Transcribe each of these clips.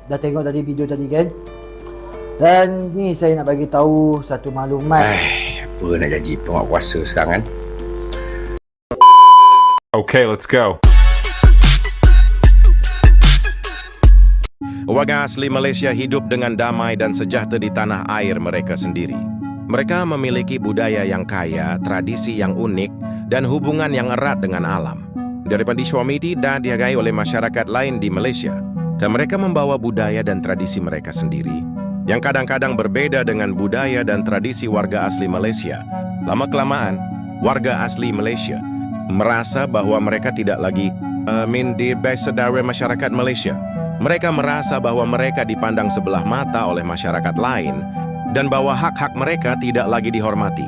Dah tengok tadi video tadi kan. Dan ni saya nak bagi tahu satu maklumat. Apa nak jadi penguatkuasa sekarang kan? Okay, let's go. Warga asli Malaysia hidup dengan damai dan sejahtera di tanah air mereka sendiri. Mereka memiliki budaya yang kaya, tradisi yang unik, dan hubungan yang erat dengan alam. Daripada disuamiti dan dihargai oleh masyarakat lain di Malaysia, dan mereka membawa budaya dan tradisi mereka sendiri, yang kadang-kadang berbeda dengan budaya dan tradisi warga asli Malaysia. Lama-kelamaan, warga asli Malaysia merasa bahawa mereka tidak lagi di saudara masyarakat Malaysia. Mereka merasa bahawa mereka dipandang sebelah mata oleh masyarakat lain dan bahawa hak-hak mereka tidak lagi dihormati.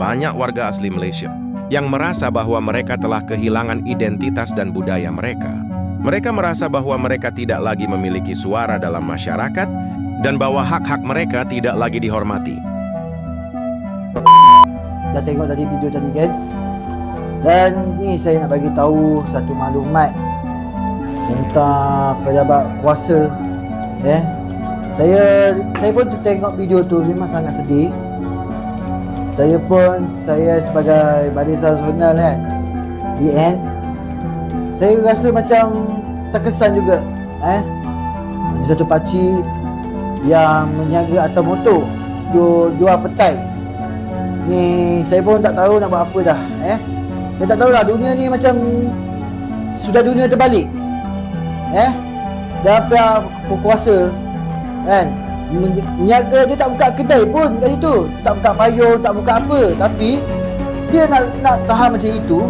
Banyak warga asli Malaysia yang merasa bahawa mereka telah kehilangan identitas dan budaya mereka. Mereka merasa bahawa mereka tidak lagi memiliki suara dalam masyarakat dan bahawa hak-hak mereka tidak lagi dihormati. Dah tengok tadi video tadi kan. Dan ni saya nak bagi tahu satu maklumat tentang pejabat kuasa. Saya pun tengok video tu memang sangat sedih. Saya sebagai barisan nasional kan, BN, saya rasa macam terkesan juga. Ada satu pakcik yang meniaga atas motor jual petai. Ni saya pun tak tahu nak buat apa dah. Saya tak tahulah, dunia ni macam sudah dunia terbalik. Dan pihak berkuasa kan, meniaga dia tak buka kedai pun kat situ, tak buka payung, tak buka apa, tapi dia nak tahan macam itu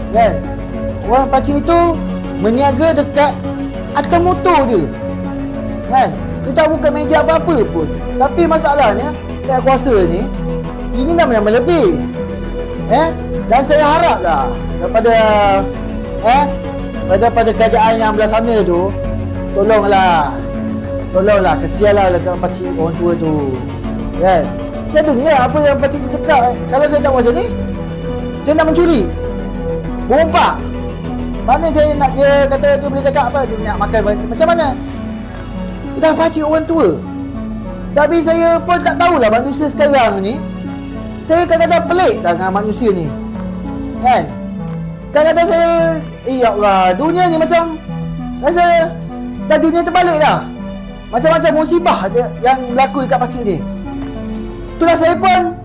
kan. Orang pakcik itu meniaga dekat atas motor dia kan. Dia tak buka meja apa-apa pun. Tapi masalahnya pihak kuasa ni, ini dah melebih. Dan saya haraplah kepada pada kerajaan yang belah sana tu, tolonglah, kesianlah dekat pakcik orang tua tu kan. Saya dengar apa yang pakcik dia cakap. Kalau saya tak buat macam ni, saya nak mencuri, bompak. Mana saya nak, dia kata dia boleh cakap apa, dia nak makan macam mana. Dah pakcik orang tua. Tapi saya pun tak tahulah manusia sekarang ni. Saya kadang-kadang pelik dengan manusia ni kan. Kadang-kadang saya, ya Allah, dunia ni macam rasa dah dunia terbalik dah. Macam-macam musibah yang berlaku dekat pakcik ni. Itulah saya pun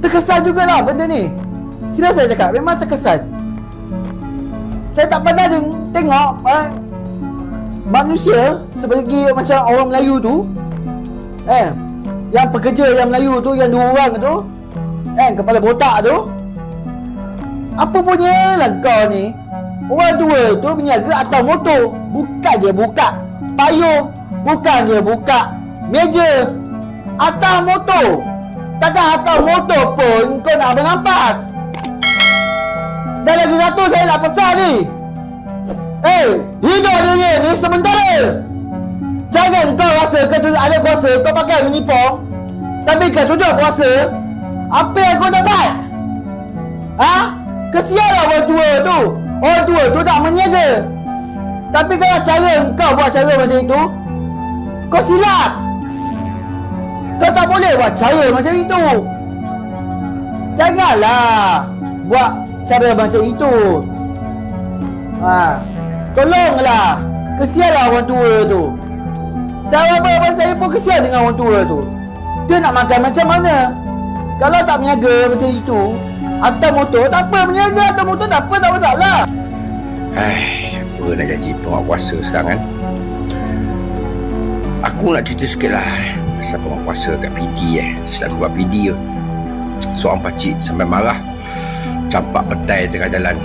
terkesan jugalah benda ni. Serius saya cakap, memang terkesan. Saya tak pernah tengok manusia seperti macam orang Melayu tu, yang pekerja yang Melayu tu, yang dua orang tu, kepala botak tu. Apa punya lah kau ni? Orang tua tu berniaga atas motor. Bukan je buka payung, bukan je buka meja, atas motor. Takkan atas motor pun kau nak bernampas. Dah lagi satu saya nak pesan ni. Hidup dunia ni sementara. Jangan kau rasa kau ada kuasa, kau pakai uniform, tapi kau sudah kuasa, apa yang kau dapat? Kesianlah orang tua tu. Orang tua tu tak menjaga. Tapi kalau cara kau buat cara macam itu, kau silap. Kau tak boleh buat cara macam itu. Janganlah buat cara macam itu. Tolonglah. Kesianlah orang tua tu. Saya pun kesian dengan orang tua tu. Dia nak makan macam mana? Kalau tak menjaga macam itu, atas motor tak apa, menjaga atas motor tak apa, tak masalah. Apa nak jadi penguatkuasa sekarang kan? Aku nak cerita sikit lah pasal penguatkuasa kat PD. Setelah aku buat PD tu, seorang pakcik sampai marah, campak petai tengah jalan.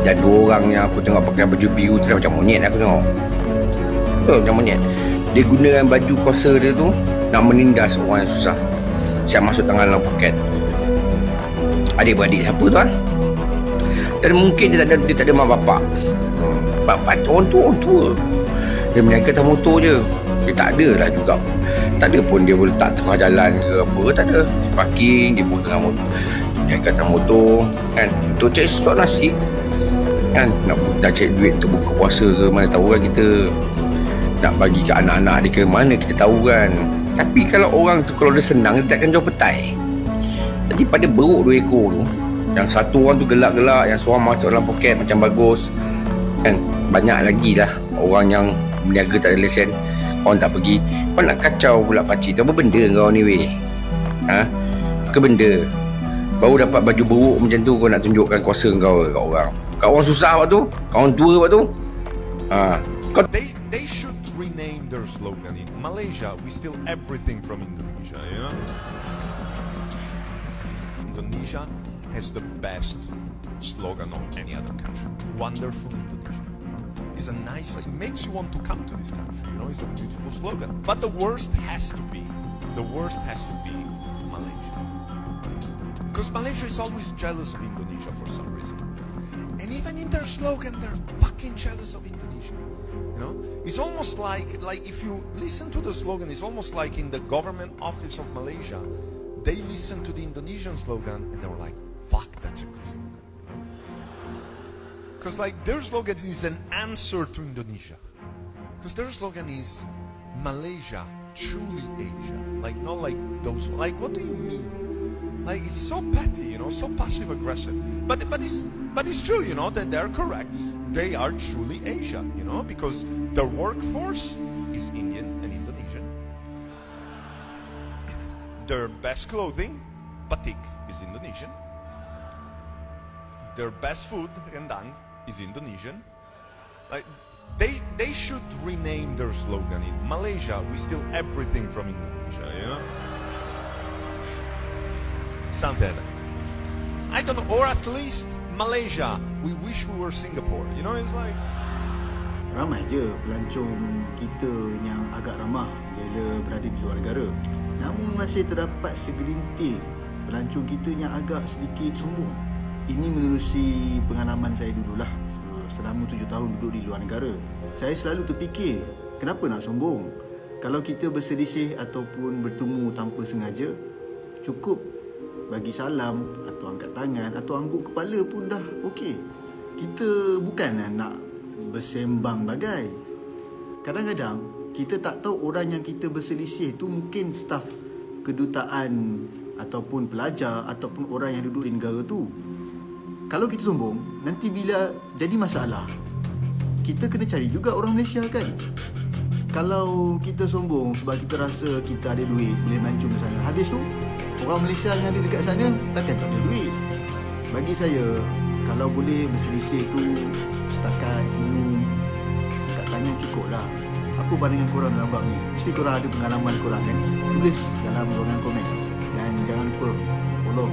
Dan dua orang yang aku tengok pakai baju biru tu macam monyet aku tengok. Macam monyet. Dia gunakan baju kuasa dia tu nak menindas orang yang susah. Siap masuk tangan dalam poket. Adik-beradik siapa tuan? Dan mungkin dia tak ada mak bapak. Bapak tu orang tua. Dia meniaga atas motor je. Dia tak ada lah juga. Tak ada pun dia boleh letak tengah jalan ke apa. Tak ada. Parking, dia pun tengah motor. Dia meniaga atas motor kan. Untuk cari sesuatu nasi. Kan nak cari duit untuk buka puasa ke, mana tahu kan kita nak bagi ke anak-anak dia ke mana, kita tahu kan. Tapi kalau orang tu kalau dia senang, dia takkan jual petai. Jadi pada beruk 2 ekor tu, yang satu orang tu gelak-gelak, yang seorang masuk dalam poket macam bagus kan. Banyak lagi lah orang yang berniaga tak ada lesen. Orang tak pergi, kau nak kacau pula pakcik tu. Apa benda kau ni weh? Ke benda baru dapat baju beruk macam tu, kau nak tunjukkan kuasa kau kat orang. Kat orang susah waktu tu, kat orang tua waktu tu. They should rename their slogan. In Malaysia, we steal everything from Indonesia, you know? Indonesia has the best slogan of any other country. Wonderful Indonesia. It's a nice, it makes you want to come to this country, you know? It's a beautiful slogan. But the worst has to be Malaysia. Because Malaysia is always jealous of Indonesia for some reason. And even in their slogan, they're fucking jealous of Indonesia. You know, it's almost like if you listen to the slogan, it's almost like in the government office of Malaysia, they listen to the Indonesian slogan and they were like, "Fuck, that's a good slogan." Because like their slogan is an answer to Indonesia. Because their slogan is Malaysia, truly Asia. Like not like those. Like what do you mean? Like it's so petty, you know, so passive aggressive. But it's true, you know, that they're correct. They are truly Asia, you know, because their workforce is Indian and Indonesian. Their best clothing, batik, is Indonesian. Their best food, rendang, is Indonesian. Like they should rename their slogan. In Malaysia, we steal everything from Indonesia, you know. Something. I don't know, or at least Malaysia, we wish we were Singapore. You know, it's like ramai je pelancong kita yang agak ramah bila berada di luar negara. Namun masih terdapat segelintir pelancong kita yang agak sedikit sombong. Ini menerusi pengalaman saya dululah. Selama 7 tahun duduk di luar negara, saya selalu terfikir, kenapa nak sombong? Kalau kita berselisih ataupun bertemu tanpa sengaja, cukup bagi salam atau angkat tangan atau angguk kepala pun dah okey. Kita bukanlah nak bersembang bagai. Kadang-kadang kita tak tahu orang yang kita berselisih tu mungkin staf kedutaan ataupun pelajar ataupun orang yang duduk di negara tu. Kalau kita sombong, nanti bila jadi masalah, kita kena cari juga orang Malaysia kan. Kalau kita sombong sebab kita rasa kita ada duit bila melancong ke sana, habis tu orang Malaysia yang ada dekat sana takkan tak ada duit. Bagi saya, kalau boleh berselisih tu setakat senyum, kat tangan cukup lah. Apa pandangan korang dalam bab ni? Mesti korang ada pengalaman korang kan? Tulis dalam ruangan komen. Dan jangan lupa follow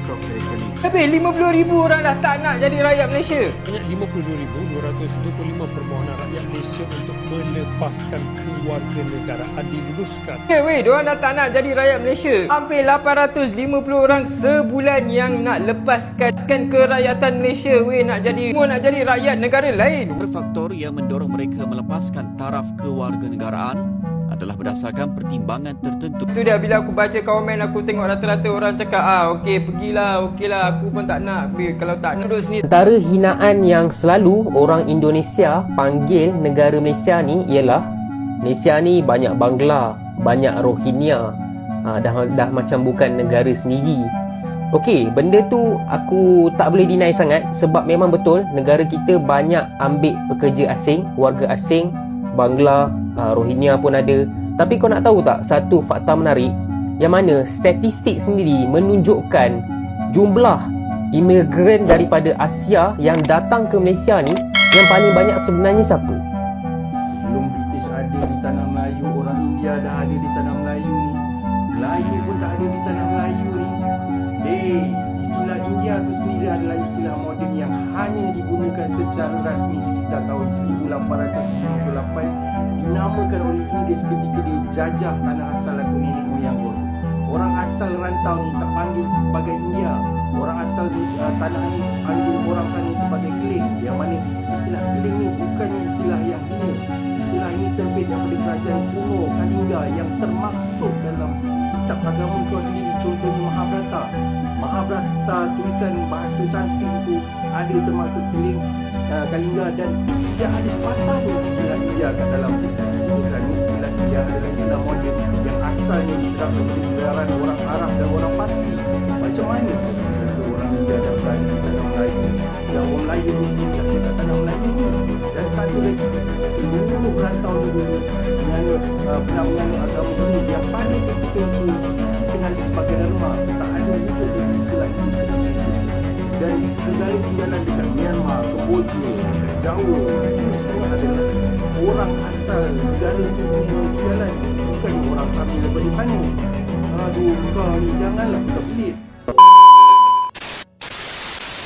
crop saya sekali. Tapi 50,000 orang dah tak nak jadi rakyat Malaysia. Banyak 52,225 permohonan rakyat Malaysia untuk melepaskan kewarganegaraan diluluskan. Ya weh, diorang dah tak nak jadi rakyat Malaysia. Hampir 850 orang sebulan yang nak lepaskan kerakyatan Malaysia weh, nak jadi rakyat negara lain. Faktor yang mendorong mereka melepaskan taraf kewarganegaraan adalah berdasarkan pertimbangan tertentu. Itu dia, bila aku baca komen, aku tengok rata-rata orang cakap okey pergilah, okeylah, aku pun tak nak. Kalau tak nak duduk sini. Antara hinaan yang selalu orang Indonesia panggil negara Malaysia ni ialah Malaysia ni banyak Bangla, banyak Rohingya, dah macam bukan negara sendiri. Okey, benda tu aku tak boleh deny sangat sebab memang betul negara kita banyak ambil pekerja asing, warga asing, Bangla, Rohingya pun ada. Tapi kau nak tahu tak satu fakta menarik yang mana statistik sendiri menunjukkan jumlah imigran daripada Asia yang datang ke Malaysia ni yang paling banyak sebenarnya siapa? Sebelum British ada di tanah Melayu, orang India dah ada di tanah Melayu ni. Melayu pun tak ada di tanah Melayu ni. Istilah India tu sendiri adalah istilah moden yang hanya digunakan secara rasmi sekitar tahun 1858, dinamakan oleh Inggeris ketika dia jajah tanah asal atau nenek moyang gua. Orang asal rantau ni tak panggil sebagai India. Orang asal tanah ni panggil orang sana sebagai keling, yang mana istilah keling ni bukannya istilah yang hina. Istilah ini terbit daripada kerajaan kuno Kalinga yang termaktub dalam kitab agama kau sendiri. Contohnya Mahabharata. Mahabharata tulisan bahasa Sanskrit itu ada termaktub keling. Kalinga dan tidak ada sepatah pun istilah India kat dalam ini, kerana istilah India adalah istilah moden yang asalnya diserap daripada gelaran orang Arab dan orang Parsi. Macam mana kata orang India dah berada di tanah Melayu dan orang Melayu ni sendiri tak ada kat tanah Melayu ni. Dan satu lagi, seluruh rantau negeri menganut pengagungan agama ini yang pada ketika itu dikenali sebagai Dharma, tak ada wujud dari istilah ini. Dan segala tinggalan dekat Myanmar, Kemboja, dekat Jawa, itu semua adalah orang asal negara itu punya tinggalan, bukan orang kami daripada sana. Aduh, kau ni janganlah kita pelit.